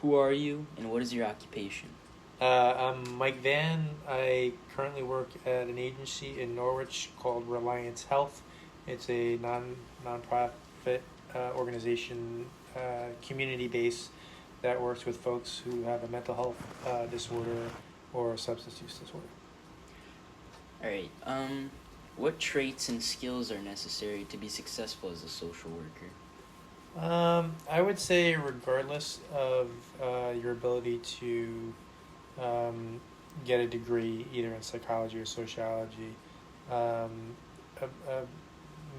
Who are you, and what is your occupation? I'm Mike Van. I currently work at an agency in Norwich called Reliance Health. It's a nonprofit organization, community based, that works with folks who have a mental health disorder or a substance use disorder. All right. What traits and skills are necessary to be successful as a social worker? I would say, regardless of your ability to get a degree either in psychology or sociology, a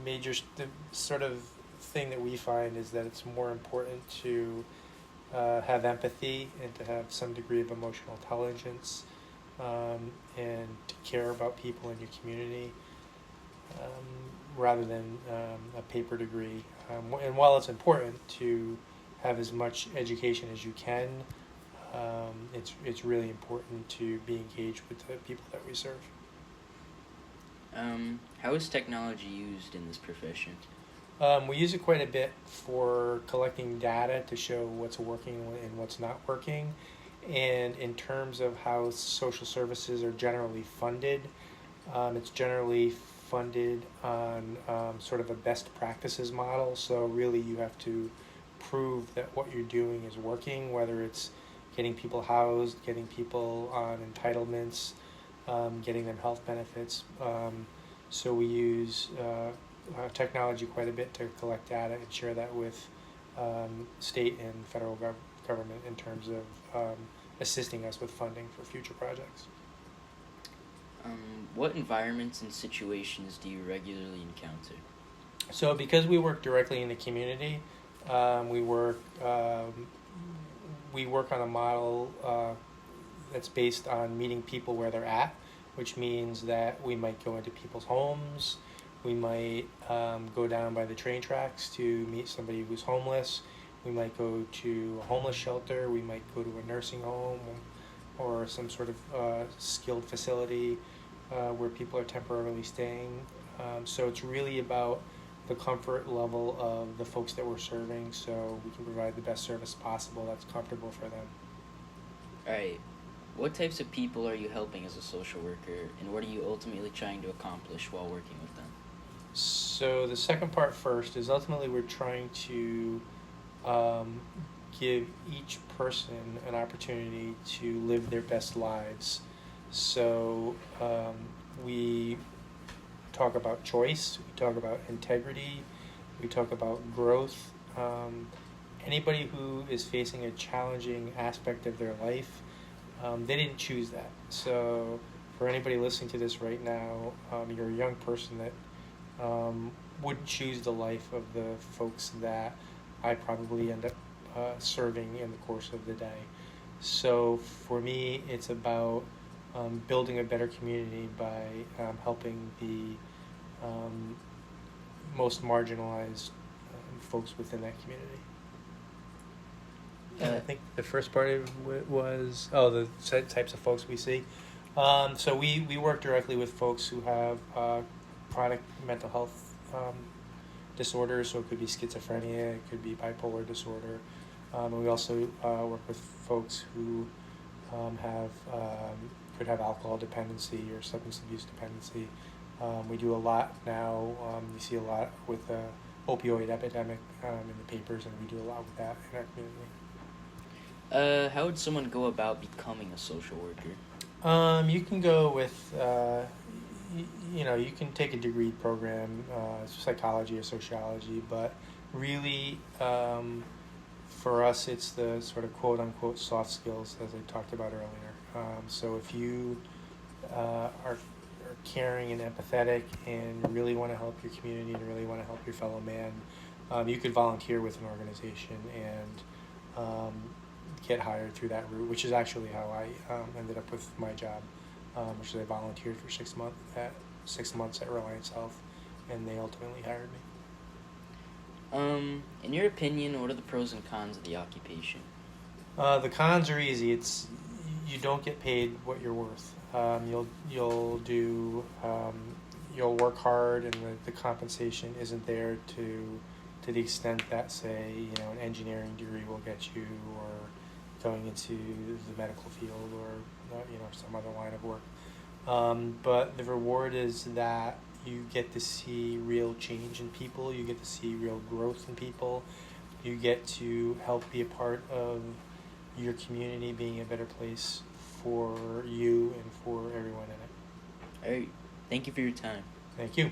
major the sort of thing that we find is that it's more important to have empathy and to have some degree of emotional intelligence, and to care about people in your community, rather than a paper degree. And while it's important to have as much education as you can, it's really important to be engaged with the people that we serve. How is technology used in this profession? We use it quite a bit for collecting data to show what's working and what's not working. And in terms of how social services are generally funded, it's generally funded on sort of a best practices model. So really you have to prove that what you're doing is working, whether it's getting people housed, getting people on entitlements, getting them health benefits. So we use technology quite a bit to collect data and share that with state and federal government in terms of assisting us with funding for future projects. What environments and situations do you regularly encounter? So because we work directly in the community, we work on a model that's based on meeting people where they're at, which means that we might go into people's homes, we might go down by the train tracks to meet somebody who's homeless, we might go to a homeless shelter, we might go to a nursing home or some sort of skilled facility where people are temporarily staying. So it's really about the comfort level of the folks that we're serving, so we can provide the best service possible that's comfortable for them. All right. What types of people are you helping as a social worker, and what are you ultimately trying to accomplish while working with them? So the second part first is ultimately we're trying to give each person an opportunity to live their best lives. So we talk about choice, we talk about integrity, we talk about growth. Anybody who is facing a challenging aspect of their life, they didn't choose that. So for anybody listening to this right now, you're a young person that wouldn't choose the life of the folks that I probably end up serving in the course of the day. So for me, it's about building a better community by helping the most marginalized folks within that community. And I think the first part of it was, the types of folks we see. So we work directly with folks who have chronic mental health disorders, so it could be schizophrenia, it could be bipolar disorder. And we also work with folks who could have alcohol dependency or substance abuse dependency. We do a lot now. You see a lot with the opioid epidemic in the papers, and we do a lot with that in our community. How would someone go about becoming a social worker? You can go with, you can take a degree program, psychology or sociology, but really, for us, it's the sort of quote-unquote soft skills, as I talked about earlier. So if you are caring and empathetic and really want to help your community and really want to help your fellow man, you could volunteer with an organization and get hired through that route, which is actually how I ended up with my job, which is I volunteered for 6 months at Reliance Health, and they ultimately hired me. In your opinion, what are the pros and cons of the occupation? The cons are easy. You don't get paid what you're worth. You'll work hard, and the compensation isn't there to to the extent that, say, an engineering degree will get you, or going into the medical field, or some other line of work. But the reward is that you get to see real change in people. You get to see real growth in people. You get to help be a part of your community being a better place for you and for everyone in it. All right. Thank you for your time. Thank you.